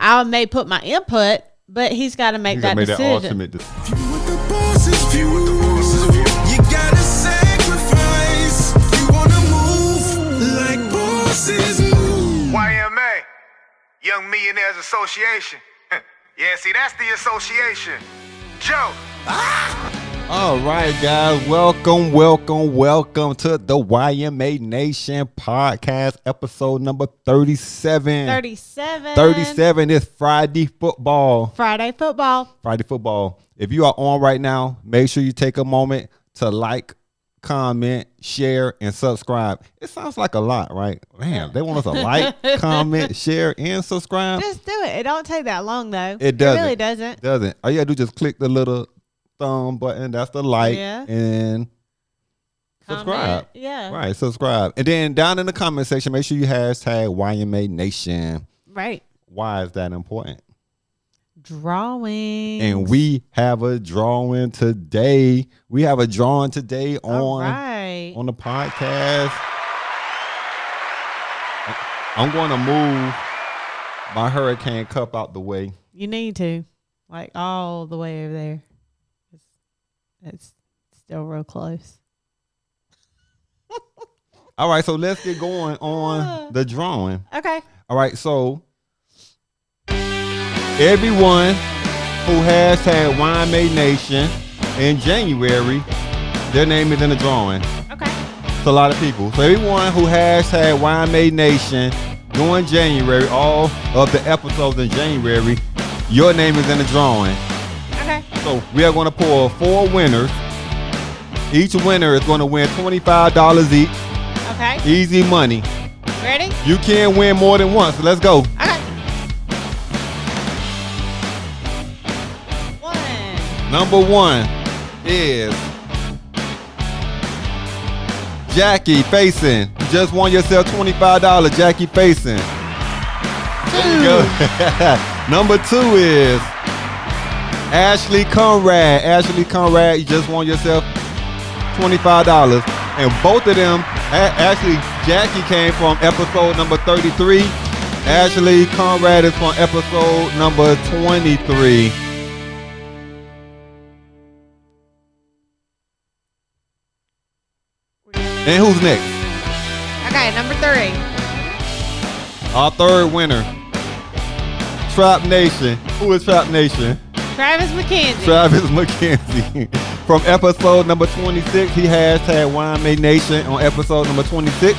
I may put my input, but he's got to make that decision. That ultimate decision. You gotta sacrifice. You wanna move like bosses move. YMA, Young Millionaires Association. Yeah, see, that's the association. Joe. All right, guys. Welcome to the YMA Nation podcast, episode number 37. 37 is Friday football. Friday football. If you are on right now, make sure you take a moment to like, comment, share, and subscribe. It sounds like a lot, right? Man, they want us to like, comment, share, and subscribe. Just do it. It don't take that long, though. It doesn't. It really doesn't. All you gotta do is just click the little thumb button. That's the like and subscribe. Yeah. Right, subscribe. And then down in the comment section, make sure you hashtag YMA Nation. Right. Why is that important? Drawing. And we have a drawing today. on the podcast. I'm going to move my hurricane cup out the way. You need to. Like all the way over there. It's still real close. All right, so let's get going on the drawing. Okay. All right, so everyone who has had YMA Nation in January, their name is in the drawing. Okay. It's a lot of people. So everyone who has had YMA Nation during January, all of the episodes in January, your name is in the drawing. Okay. So we are going to pull 4 winners. Each winner is going to win $25 each. Okay. Easy money. Ready? You can win more than once. So let's go. Okay. 1. Number 1 is Jackie Facing. You just won yourself $25, Jackie Facing. There you go. Number 2 is Ashley Conrad. Ashley Conrad, you just won yourself $25. And both of them, actually, Jackie came from episode number 33. Ashley Conrad is from episode number 23. And who's next? Okay, number 3. Our third winner, Trap Nation. Who is Trap Nation? Travis McKenzie. Travis McKenzie. From episode number 26, he has had YMA Nation on episode number 26.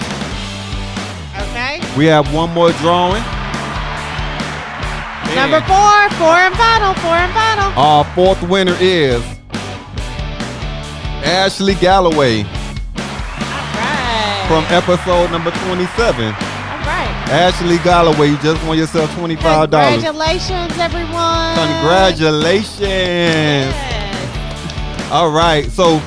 Okay. We have one more drawing. Number 4 and final. Our fourth winner is Ashley Galloway. Right. From episode number 27. All right. Ashley Galloway, you just won yourself $25. Congratulations, everyone. Congratulations. Yes. All right. So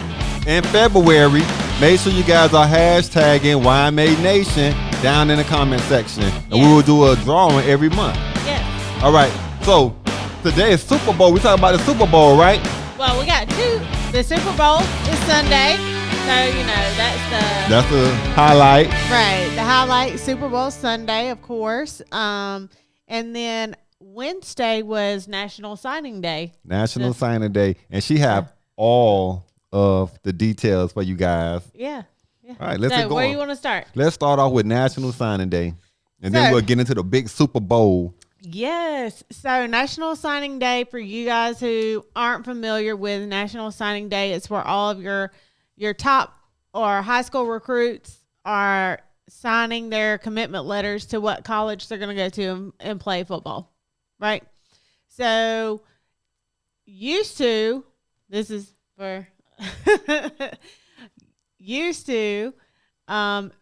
in February, make sure you guys are hashtagging YMA Nation down in the comment section. And we will do a drawing every month. Yes. All right. So today is Super Bowl. We talking about the Super Bowl, right? Well, we got 2. The Super Bowl is Sunday. So, that's the highlight. Right. The highlight, Super Bowl Sunday, of course. And then Wednesday was National Signing Day. National Signing Day. And she have all of the details for you guys. Yeah. All right, let's get going. Where you want to start? Let's start off with National Signing Day. And then we'll get into the big Super Bowl. Yes. So National Signing Day, for you guys who aren't familiar with National Signing Day, it's where all of your top or high school recruits are signing their commitment letters to what college they're going to go to and play football, right? So this is for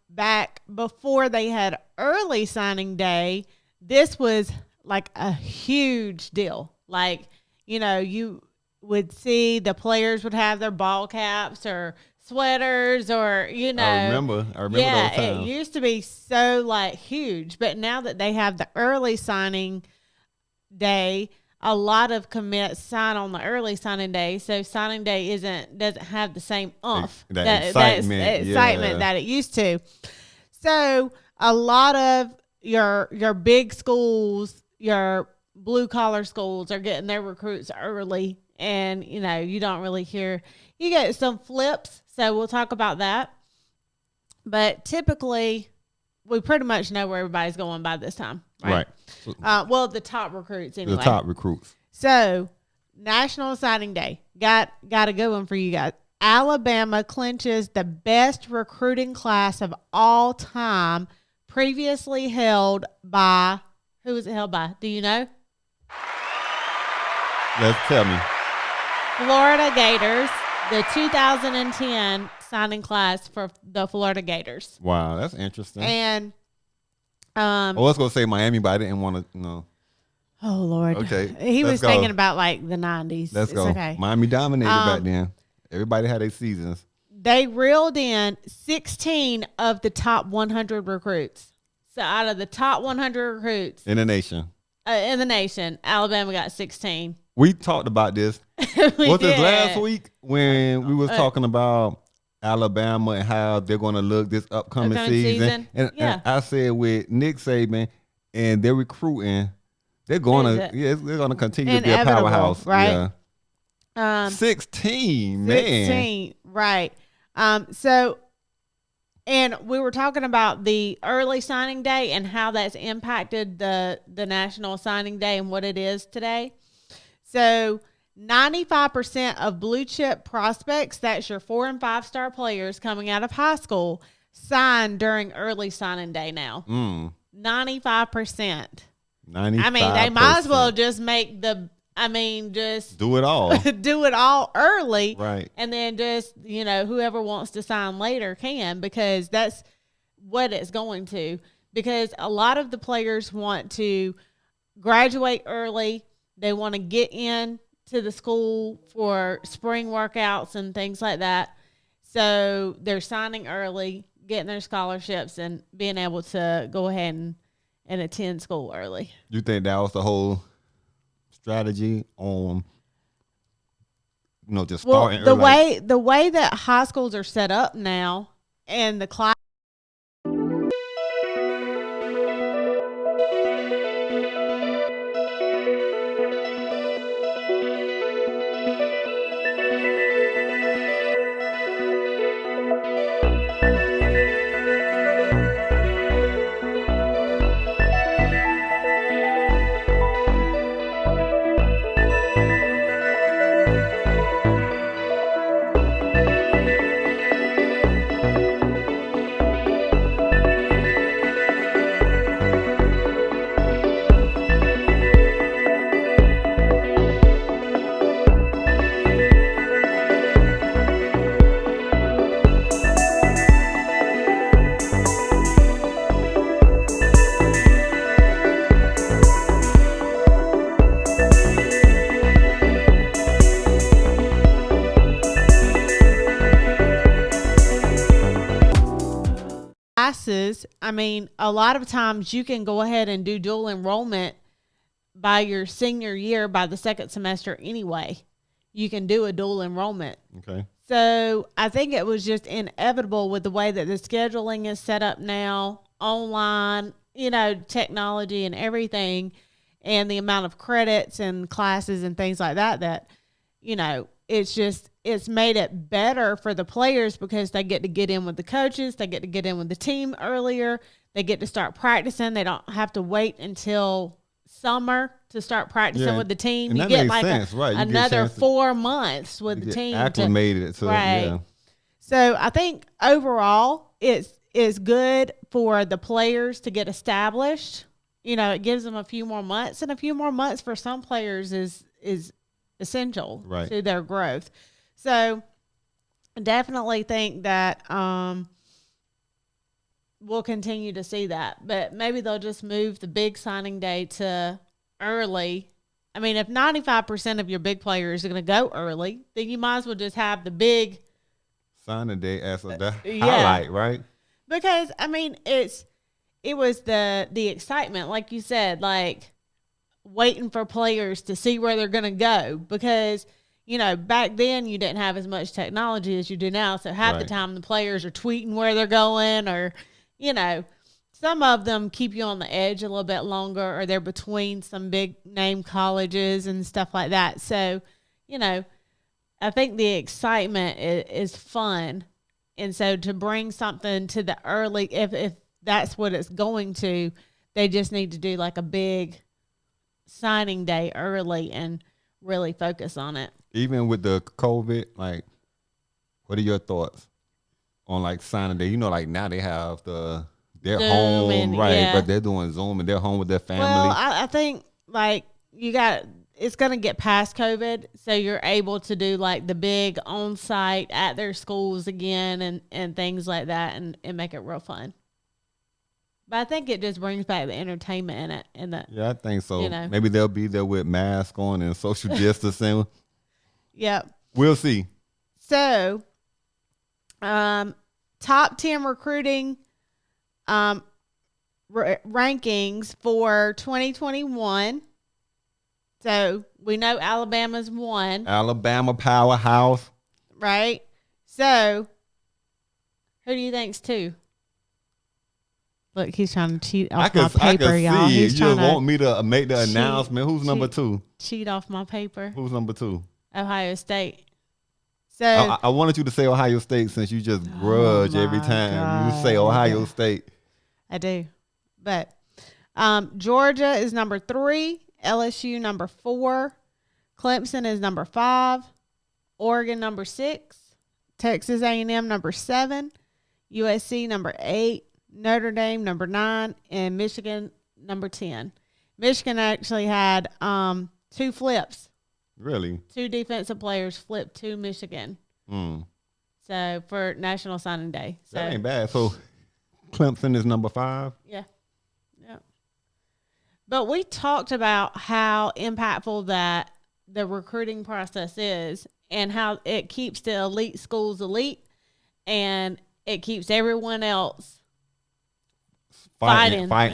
back before they had early signing day, this was like a huge deal. Like, you would see the players would have their ball caps or sweaters or, I remember those times. It used to be so huge, but now that they have the early signing day, a lot of commits sign on the early signing day, so signing day doesn't have the same oomph, that excitement that it used to. So a lot of your big schools, your blue collar schools are getting their recruits early, and you don't really hear. You get some flips, so we'll talk about that. But typically, we pretty much know where everybody's going by this time, right? Well, the top recruits anyway. The top recruits. So, National Signing Day. Got a good one for you guys. Alabama clinches the best recruiting class of all time, previously held by, who was it held by? Do you know? Let's tell me. Florida Gators, the 2010 signing class for the Florida Gators. Wow, that's interesting. And I was going to say Miami, but I didn't want to know. Oh, Lord. Okay. He was thinking about like the 90s. Let's go. Okay. Miami dominated back then. Everybody had their seasons. They reeled in 16 of the top 100 recruits. So out of the top 100 recruits In the nation, Alabama got 16. we talked about this. Was this last week when we was talking about Alabama and how they're going to look this upcoming season? And I said with Nick Saban and their recruiting, they're going to continue to be a powerhouse, right? Yeah. 16, man. 16, right. So, and we were talking about the early signing day and how that's impacted the National Signing Day and what it is today. So, 95% of blue chip prospects, that's your 4 and 5 star players coming out of high school, sign during early signing day now. 95%. 95%. I mean, they might as well just just do it all. do it all early. Right. And then just, whoever wants to sign later can, because that's what it's going to. Because a lot of the players want to graduate early. They want to get in to the school for spring workouts and things like that. So they're signing early, getting their scholarships, and being able to go ahead and attend school early. You think that was the whole strategy on, just starting early? The way that high schools are set up now and the class. Classes, a lot of times you can go ahead and do dual enrollment by your senior year, by the second semester anyway. You can do a dual enrollment. Okay. So I think it was just inevitable with the way that the scheduling is set up now, online, technology and everything, and the amount of credits and classes and things like that, it's made it better for the players because they get to get in with the coaches. They get to get in with the team earlier. They get to start practicing. They don't have to wait until summer to start practicing with the team. And you that get makes like sense, right. another 4 months with the team. Acclimated to right. Yeah. So I think overall it's good for the players to get established. It gives them a few more months, and a few more months for some players is essential to their growth. So I definitely think that we'll continue to see that. But maybe they'll just move the big signing day to early. If 95% of your big players are going to go early, then you might as well just have the big signing day as the highlight, right? Because, it was the excitement, like you said, like waiting for players to see where they're going to go. Because back then you didn't have as much technology as you do now. So half the time the players are tweeting where they're going or, some of them keep you on the edge a little bit longer, or they're between some big name colleges and stuff like that. So, I think the excitement is fun. And so to bring something to the early, if that's what it's going to, they just need to do like a big signing day early and really focus on it. Even with the COVID, like, what are your thoughts on like signing day? Like now they have they're Zoom home, and, right? Yeah. But they're doing Zoom and they're home with their family. Well, I think like it's going to get past COVID, so you're able to do like the big on-site at their schools again and things like that, and make it real fun. But I think it just brings back the entertainment in it. Yeah, I think so. Maybe they'll be there with masks on and social distancing. Yep. We'll see. So, top 10 recruiting rankings for 2021. So, we know Alabama's one. Alabama powerhouse. Right. So, who do you think's two? Look, he's trying to cheat off my paper, y'all. You just want me to make the announcement. Who's number two? Cheat off my paper. Who's number two? Ohio State. So I wanted you to say Ohio State since you just grudge every time you say Ohio State. I do. But Georgia is number 3, LSU number 4, Clemson is number 5, Oregon number 6, Texas A&M number 7, USC number 8, Notre Dame number 9, and Michigan number 10. Michigan actually had 2 flips. Really? 2 defensive players flipped to Michigan. So for National Signing Day. So that ain't bad. So Clemson is number 5? Yeah. But we talked about how impactful that the recruiting process is and how it keeps the elite schools elite and it keeps everyone else fighting trying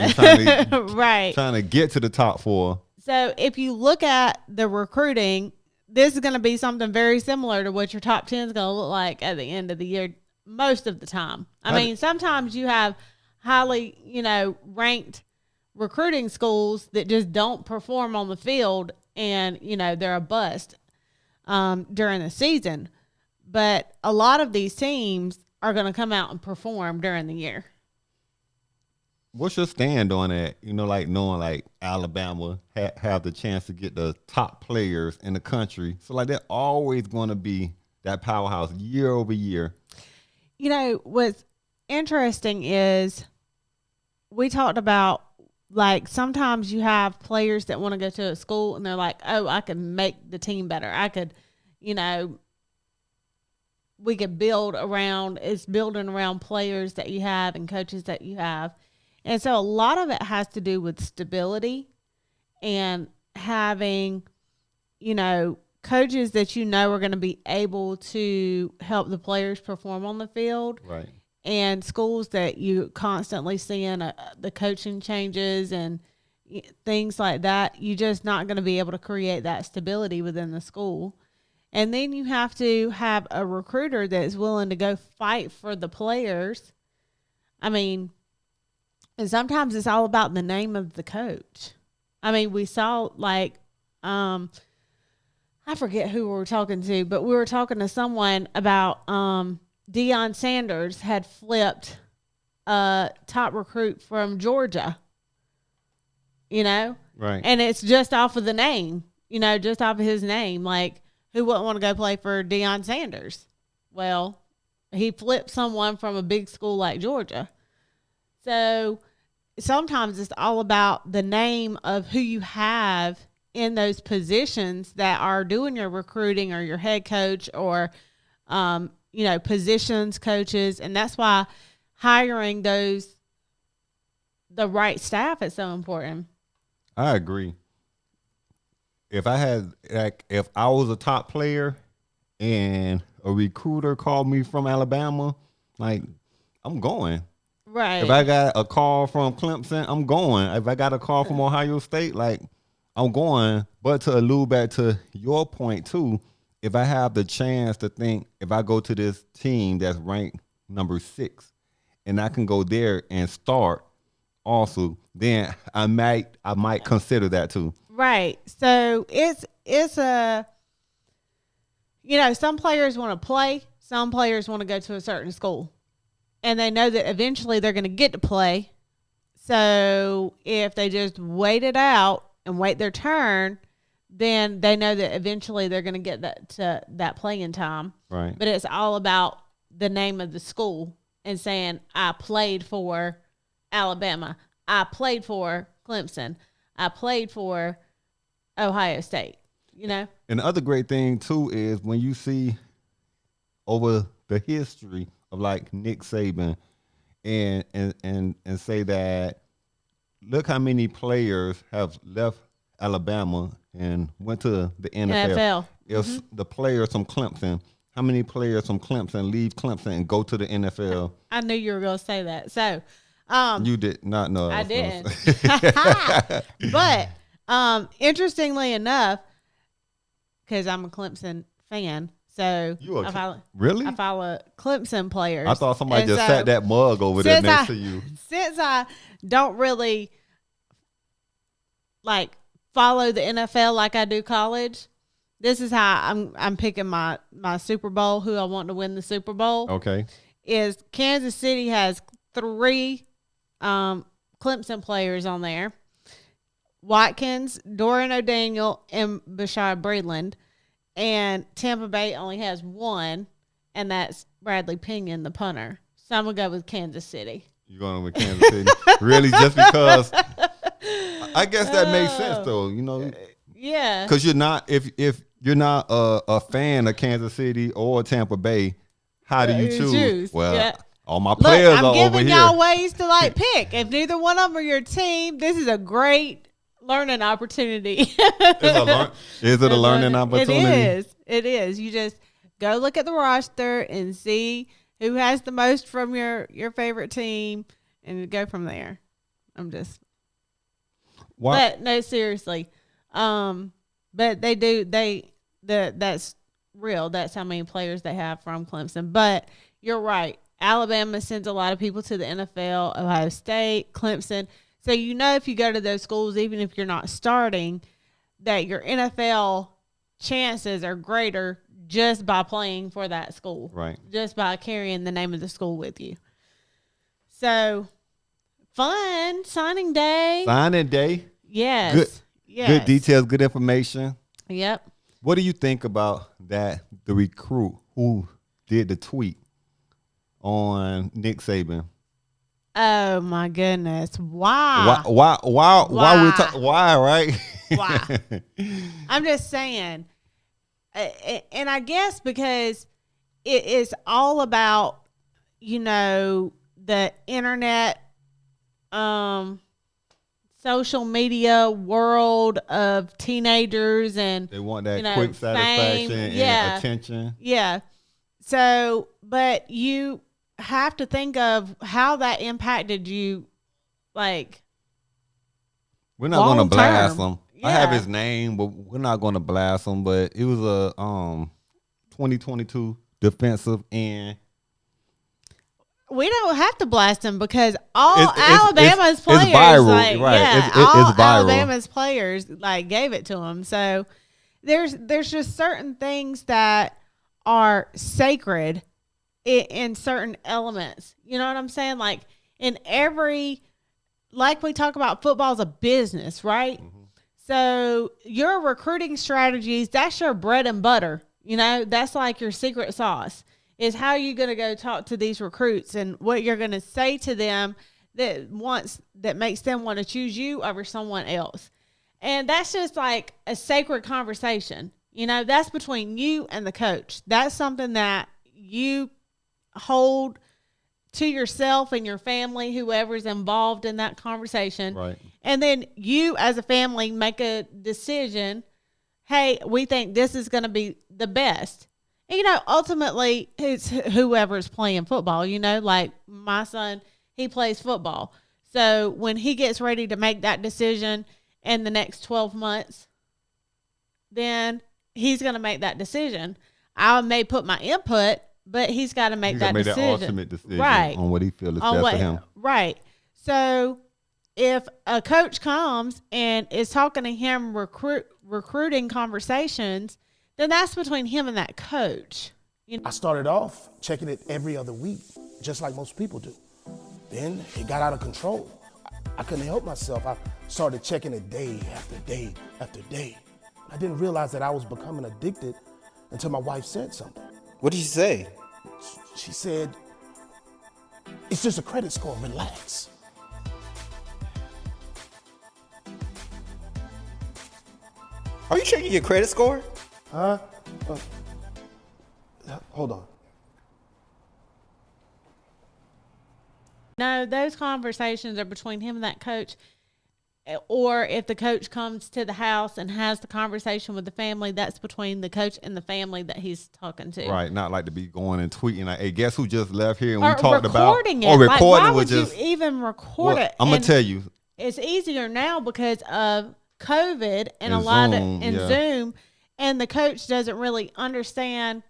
right. Trying to get to the top 4. So if you look at the recruiting, this is going to be something very similar to what your top 10 is going to look like at the end of the year most of the time. I mean, sometimes you have highly, ranked recruiting schools that just don't perform on the field and, they're a bust during the season. But a lot of these teams are going to come out and perform during the year. What's your stand on that? Like knowing like Alabama have the chance to get the top players in the country. So like they're always going to be that powerhouse year over year. What's interesting is we talked about like sometimes you have players that want to go to a school and they're like, oh, I can make the team better. I could, we could building around players that you have and coaches that you have. And so a lot of it has to do with stability and having, coaches that are going to be able to help the players perform on the field. Right. And schools that you constantly seeing the coaching changes and things like that, you're just not going to be able to create that stability within the school. And then you have to have a recruiter that's willing to go fight for the players. I mean, and sometimes it's all about the name of the coach. I mean, we saw like, I forget who we were talking to, but we were talking to someone about Deion Sanders had flipped a top recruit from Georgia, Right. And it's just off of the name, just off of his name. Like, who wouldn't want to go play for Deion Sanders? Well, he flipped someone from a big school like Georgia. So sometimes it's all about the name of who you have in those positions that are doing your recruiting or your head coach or, positions coaches. And that's why hiring the right staff is so important. I agree. If I was a top player and a recruiter called me from Alabama, like I'm going. Right. If I got a call from Clemson, I'm going. If I got a call from Ohio State, like I'm going. But to allude back to your point too, if I have the chance to think, if I go to this team that's ranked number 6 and I can go there and start also, then I might consider that too. Right. So it's a, some players want to play. Some players want to go to a certain school. And they know that eventually they're going to get to play. So if they just wait it out and wait their turn, then they know that eventually they're going to get that playing time. Right. But it's all about the name of the school and saying, I played for Alabama. I played for Clemson. I played for Ohio State, And the other great thing, too, is when you see over the history of, like, Nick Saban and say that, look how many players have left Alabama and went to the NFL. If the players from Clemson, how many players from Clemson leave Clemson and go to the NFL? I knew you were going to say that. So, you did not know. I didn't. But interestingly enough, because I'm a Clemson fan, so really? I follow Clemson players. I thought somebody just sat that mug over there next to you. Since I don't really like follow the NFL like I do college, this is how I'm picking my Super Bowl, who I want to win the Super Bowl. Okay. Is Kansas City has 3 Clemson players on there. Watkins, Dorian O'Daniel, and Bashar Breeland. And Tampa Bay only has 1, and that's Bradley Pinion, the punter. So I'm going to go with Kansas City. You're going with Kansas City? Really? Just because? I guess that makes sense, though. Yeah. Because you're not, if you're not a fan of Kansas City or Tampa Bay, how do you choose? Well, yeah. All my players are over here. I'm giving y'all ways to pick. If neither one of them are your team, this is a great learning opportunity. Is it a learning opportunity? It is. You just go look at the roster and see who has the most from your favorite team and go from there. But no, seriously. But that's real. That's how many players they have from Clemson. But you're right. Alabama sends a lot of people to the NFL, Ohio State, Clemson. So if you go to those schools, even if you're not starting, that your NFL chances are greater just by playing for that school. Right. Just by carrying the name of the school with you. So, fun. Signing day. Yes. Good details, good information. Yep. What do you think about that? The recruit who did the tweet on Nick Saban. Oh my goodness! Why? Why? Right? Why? I'm just saying, and I guess because it is all about the internet, social media world of teenagers, and they want that quick satisfaction and attention. Yeah. So, but you have to think of how that impacted you, like. We're not going to blast him. Yeah. I have his name, but we're not going to blast him. But it was a 2022 defensive end. We don't have to blast him because Alabama's players, it's viral, right? All it's viral. Alabama's players gave it to him. So there's just certain things that are sacred in certain elements. You know what I'm saying? Like we talk about, football's a business, right? Mm-hmm. So your recruiting strategies, that's your bread and butter. That's like your secret sauce. Is how you're going to go talk to these recruits and what you're going to say to them that makes them want to choose you over someone else. And that's just like a sacred conversation. That's between you and the coach. That's something that you hold to yourself and your family, whoever's involved in that conversation. Right. And then you as a family make a decision. Hey, we think this is going to be the best. Ultimately, it's whoever's playing football. Like my son, he plays football. So when he gets ready to make that decision in the next 12 months, then he's going to make that decision. I may put my input, but he's got to make that decision. That ultimate decision on what he feels is best for him. Right. So if a coach comes and is talking to him recruiting conversations, then that's between him and that coach. I started off checking it every other week, just like most people do. Then it got out of control. I couldn't help myself. I started checking it day after day after day. I didn't realize that I was becoming addicted until my wife said something. What did she say? She said, "It's just a credit score, relax." Are you checking your credit score? Hold on. No, those conversations are between him and that coach. Or if the coach comes to the house and has the conversation with the family, that's between the coach and the family that he's talking to. Right, not like to be going and tweeting like, "Hey, guess who just left here?" And Or we talked about recording it. or Like, recording why was would just. you even record it? I'm gonna And tell you, it's easier now because of COVID and a And lot Zoom, of and yeah. Zoom, and the coach doesn't really understand.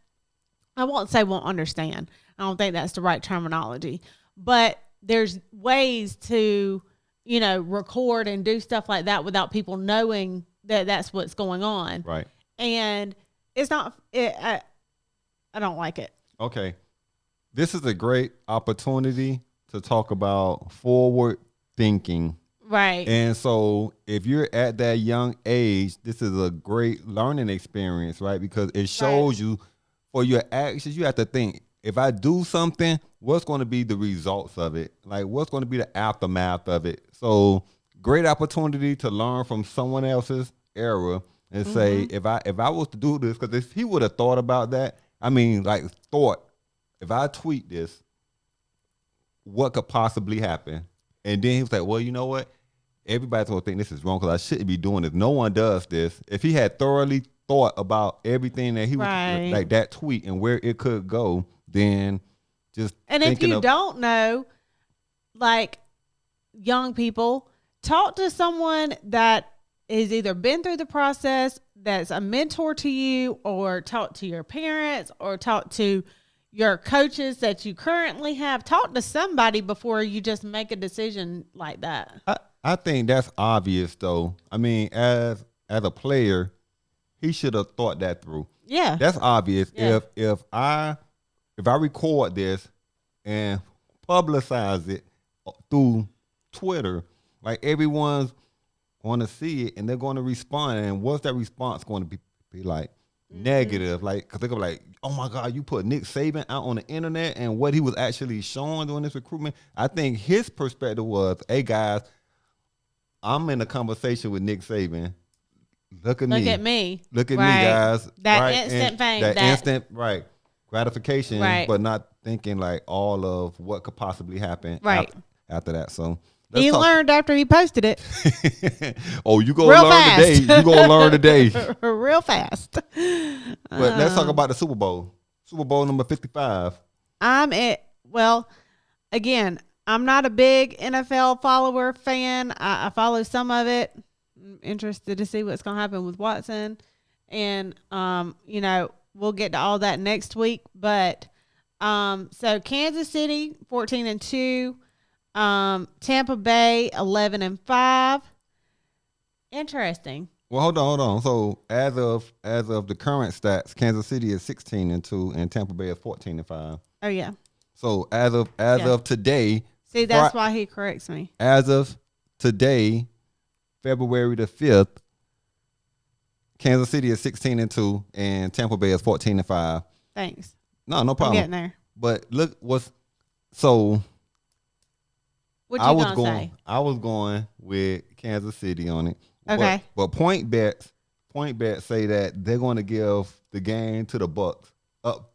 I won't say won't understand. I don't think that's the right terminology, but there's ways to, record and do stuff like that without people knowing that that's what's going on. right? And it's not. I don't like it. Okay, this is a great opportunity to talk about forward thinking. Right. And so if you're at that young age, this is a great learning experience, right? Because it shows you for your actions, you have to think, if I do something, what's going to be the results of it? Like, what's going to be the aftermath of it? So great opportunity to learn from someone else's era and say, if I was to do this, because if he would have thought about that, if I tweet this, what could possibly happen? And then he was like, well, you know what? Everybody's going to think this is wrong because I shouldn't be doing this. No one does this. If he had thoroughly thought about everything that he was like that tweet and where it could go, then just and if you don't know, like young people, talk to someone that has either been through the process, that's a mentor to you, or talk to your parents, or talk to your coaches that you currently have. Talk to somebody before you just make a decision like that. I think that's obvious, though. I mean, as a player, he should have thought that through. Yeah, that's obvious. Yeah. If I record this and publicize it through Twitter, like everyone's going to see it and they're going to respond. And what's that response going to be like? Negative, like, because they're going to be like, oh my God, you put Nick Saban out on the internet and what he was actually showing during this recruitment. I think his perspective was, hey guys, I'm in a conversation with Nick Saban. Look at me. Look at me, guys. That instant fame. That instant, gratification, Right. but not thinking like all of what could possibly happen after that. So he learned after he posted it. Oh, you gonna learn today. You gonna learn today. Real fast. But let's talk about the Super Bowl. Super Bowl number 55. Again, I'm not a big NFL follower fan. I follow some of it. I'm interested to see what's going to happen with Watson. And, we'll get to all that next week. But, so Kansas City, 14-2. Tampa Bay, 11-5. Interesting. Well, hold on. So as of the current stats, Kansas City is 16-2 and Tampa Bay is 14-5. Oh, yeah. So as of today. See, that's why he corrects me. As of today, February the 5th, Kansas City is 16-2 and Tampa Bay is 14-5. Thanks. No problem. I'm getting there. But look, What you gonna say? I was going with Kansas City on it. Okay. But point bets say that they're going to give the game to the Bucks up.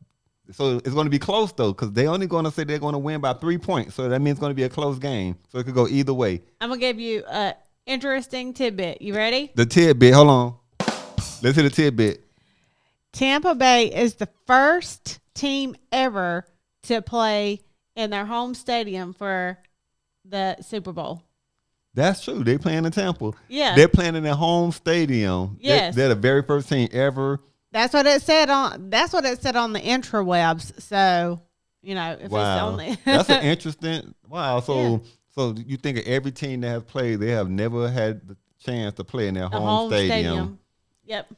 So it's going to be close though, because they're only going to say they're going to win by 3 points. So that means it's going to be a close game. So it could go either way. I'm gonna give you a interesting tidbit. You ready? The tidbit. Hold on. Let's hear the tidbit. Tampa Bay is the first team ever to play in their home stadium for the Super Bowl. That's true. They playing in Tampa. Yeah. They're playing in their home stadium. Yes. They're the very first team ever. That's what it said on the intrawebs. So, if it's only That's an interesting. Wow. So you think of every team that has played, they have never had the chance to play in their The home stadium. Yep.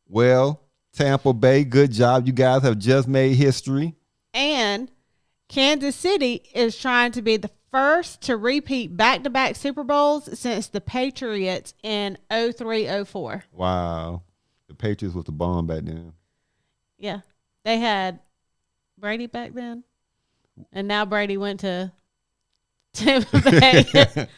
Well, Tampa Bay, good job. You guys have just made history. And Kansas City is trying to be the first to repeat back-to-back Super Bowls since the Patriots in 03-04. Wow. The Patriots was the bomb back then. Yeah. They had Brady back then. And now Brady went to Tampa Bay. Look,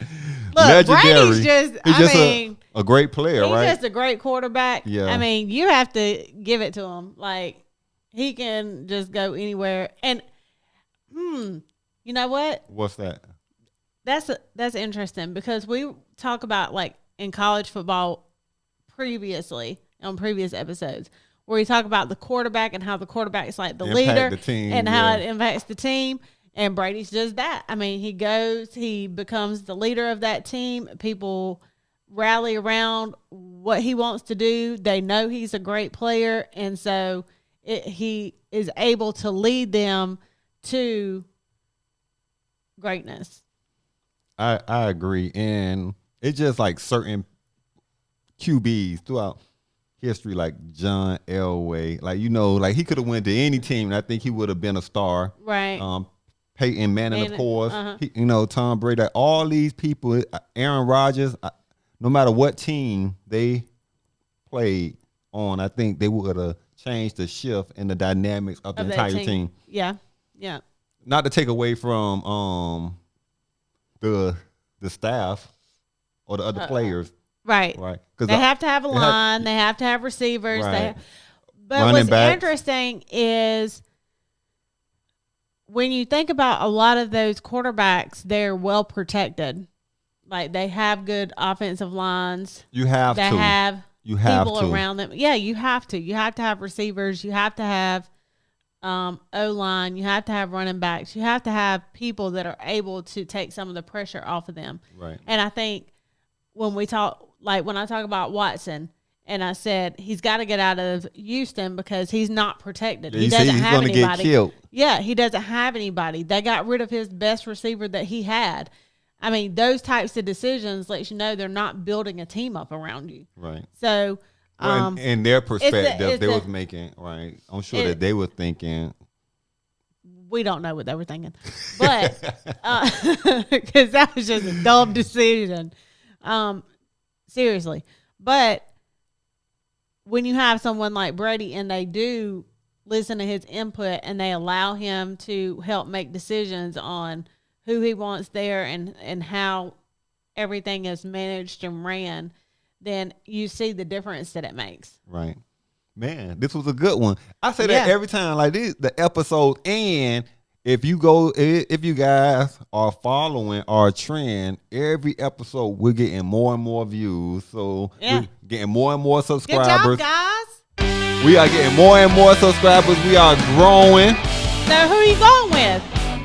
Legendary. Brady's just, He's just mean, a great player, he's right? just a great quarterback. Yeah. I mean, you have to give it to him. Like, he can just go anywhere. And, you know what? What's that? That's interesting because we talk about, like, in college football previously on previous episodes where we talk about the quarterback and how the quarterback is like the leader The team, and how it impacts the team. And Brady's just that. I mean, he becomes the leader of that team. People rally around what he wants to do. They know he's a great player. And so he is able to lead them to greatness. I agree. And it's just like certain QBs throughout history, like John Elway. Like, like he could have went to any team, and I think he would have been a star. Right. Peyton Manning, of course. Tom Brady. Like, all these people, Aaron Rodgers, no matter what team they played on, I think they would have changed the shift in the dynamics of the entire team. Yeah. Yeah. Not to take away from the staff or the other players. Right. Right. They have to have a line. They have to have receivers. Right. But Running what's backs. interesting is when you think about a lot of those quarterbacks, they're well protected. Like, they have good offensive lines. You have they to. have You have people to. around them. Yeah, you have to. You have to have receivers. You have to have O-line. You have to have running backs. You have to have people that are able to take some of the pressure off of them. Right. And I think when I talk about Watson, and I said he's got to get out of Houston because he's not protected. Yeah, he doesn't he's have gonna anybody. get killed. Yeah, he doesn't have anybody. They got rid of his best receiver that he had. I mean, those types of decisions lets you know they're not building a team up around you. Right. So, in their perspective, they was the- making, right. I'm sure that they were thinking. we don't know what they were thinking, but because that was just a dumb decision. Seriously, but when you have someone like Brady and they do listen to his input and they allow him to help make decisions on who he wants there and how everything is managed and ran, then you see the difference that it makes. Right. Man, this was a good one. I say that every time, like the episode, and if you guys are following our trend, every episode we're getting more and more views. So we're getting more and more subscribers. Good job, guys. We are getting more and more subscribers. We are growing. So who are you going with?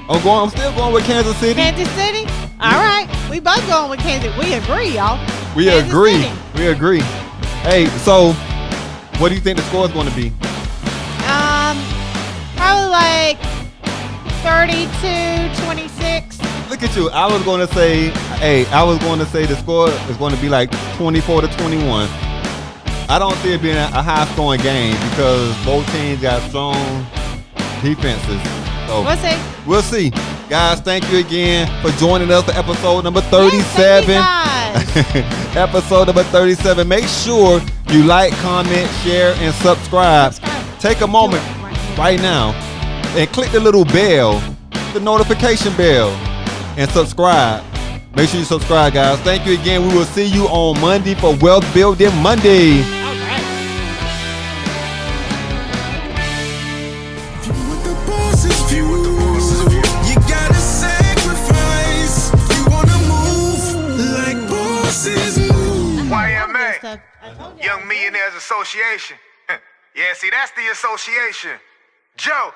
I'm still going with Kansas City. Kansas City? All right. We both going with Kansas. We agree, y'all. We Kansas agree. City. We agree. Hey, so what do you think the score is going to be? Probably like 32-26. Look at you. I was going to say the score is going to be like 24-21. I don't see it being a high scoring game because both teams got strong defenses. So We'll see. We'll see. Guys, thank you again for joining us for episode number 37. Yes, thank you guys. Episode number 37. Make sure you like, comment, share, and subscribe. Take a moment right now and click the little bell, the notification bell, and subscribe. Make sure you subscribe, guys. Thank you again. We will see you on Monday for Wealth Building Monday. All right. With the boss's view, you gotta sacrifice. You wanna move like bosses move. YMA, I told you. Young Millionaires Association. Yeah, see, that's the association. Joe.